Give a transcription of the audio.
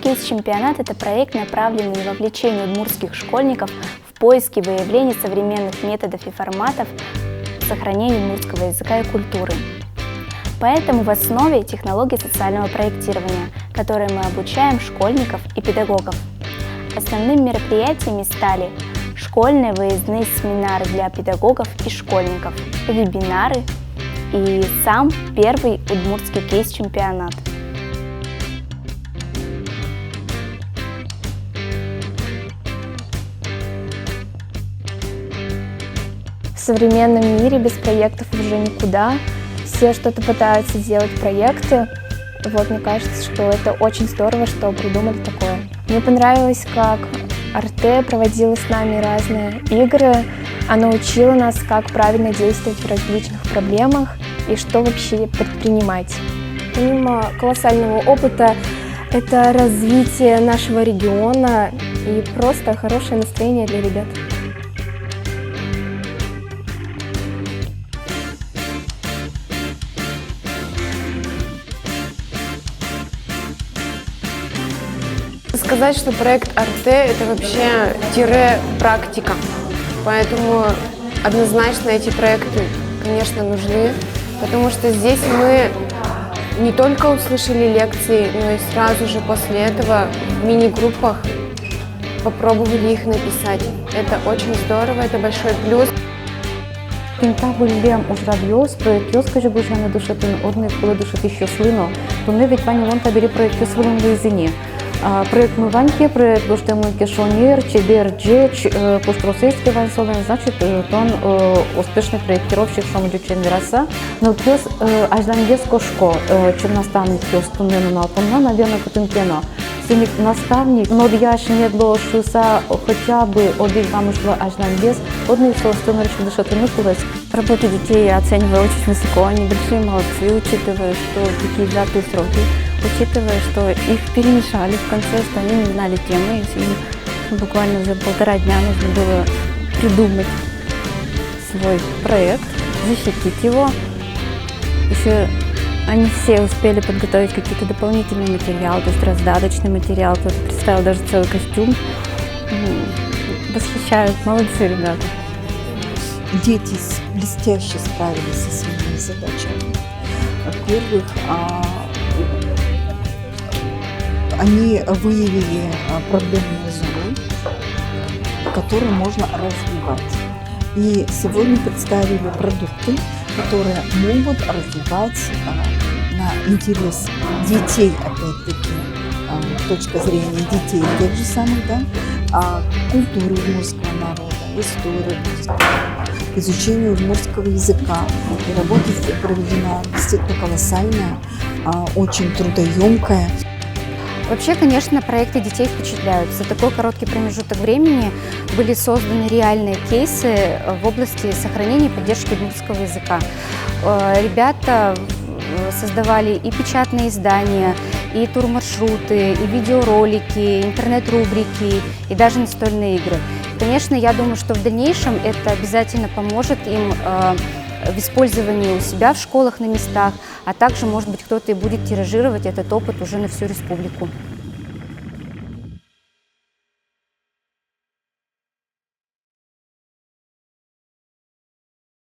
кейс-чемпионат – это проект, направленный на вовлечение удмуртских школьников в поиске и выявление современных методов и форматов сохранения удмуртского языка и культуры. Поэтому в основе технологии социального проектирования, которые мы обучаем школьников и педагогов. Основными мероприятиями стали школьные выездные семинары для педагогов и школьников, вебинары и сам первый удмуртский кейс-чемпионат. В современном мире без проектов уже никуда. Все что-то пытаются делать проекты. Вот, мне кажется, что это очень здорово, что придумали такое. Мне понравилось, как Арте проводила с нами разные игры. Она учила нас, как правильно действовать в различных проблемах и что вообще предпринимать. Помимо колоссального опыта, это развитие нашего региона и просто хорошее настроение для ребят. Сказать, что проект Арте – это вообще практика, поэтому однозначно эти проекты, конечно, нужны, потому что здесь мы не только услышали лекции, но и сразу же после этого в мини-группах попробовали их написать. Это очень здорово, это большой плюс. Пінтагульбем ужрав'йос, проєкт йоскаже бужана душатин одних, коли душати щаслино, то не від пані вон табірі проєкт йосвилим визині. Проєкт миванки, проєкт буштемуйки шонір, чебер джеч, пуштросейський вайсолен, значить, тон успішний проєктировщик шомджучен вираса. Но плюс аждан єско шко, чим наставник йос туннену на алпонна, навірно, потенкено. Синик наставник, но я ж не было шуса хотя бы один замышло аждан без, одни собственно решили душатину курес. Работу детей я оцениваю очень высоко, они большие молодцы, учитывая, что такие сжатые сроки, учитывая, что их перемешали в конце, что они не знали темы, и им буквально за 1,5 дня нужно было придумать свой проект, защитить его. Еще они все успели подготовить какие-то дополнительные материалы, то есть раздаточный материал, кто-то представил даже целый костюм. Восхищают, молодцы ребята. Дети блестяще справились со своими задачами. Во-первых, они выявили проблемные зоны, которые можно развивать. И сегодня представили продукты, которые могут развивать на интерес детей, опять-таки, точка зрения детей тех же самых, да, культуры удмуртского народа, истории удмуртского народа, изучению удмуртского языка. И работа проведена действительно колоссальная, очень трудоемкая. Вообще, конечно, проекты детей впечатляют. За такой короткий промежуток времени были созданы реальные кейсы в области сохранения и поддержки удмуртского языка. Ребята создавали и печатные издания, и турмаршруты, и видеоролики, интернет-рубрики, и даже настольные игры. Конечно, я думаю, что в дальнейшем это обязательно поможет им в использовании у себя в школах на местах, а также, может быть, кто-то и будет тиражировать этот опыт уже на всю республику.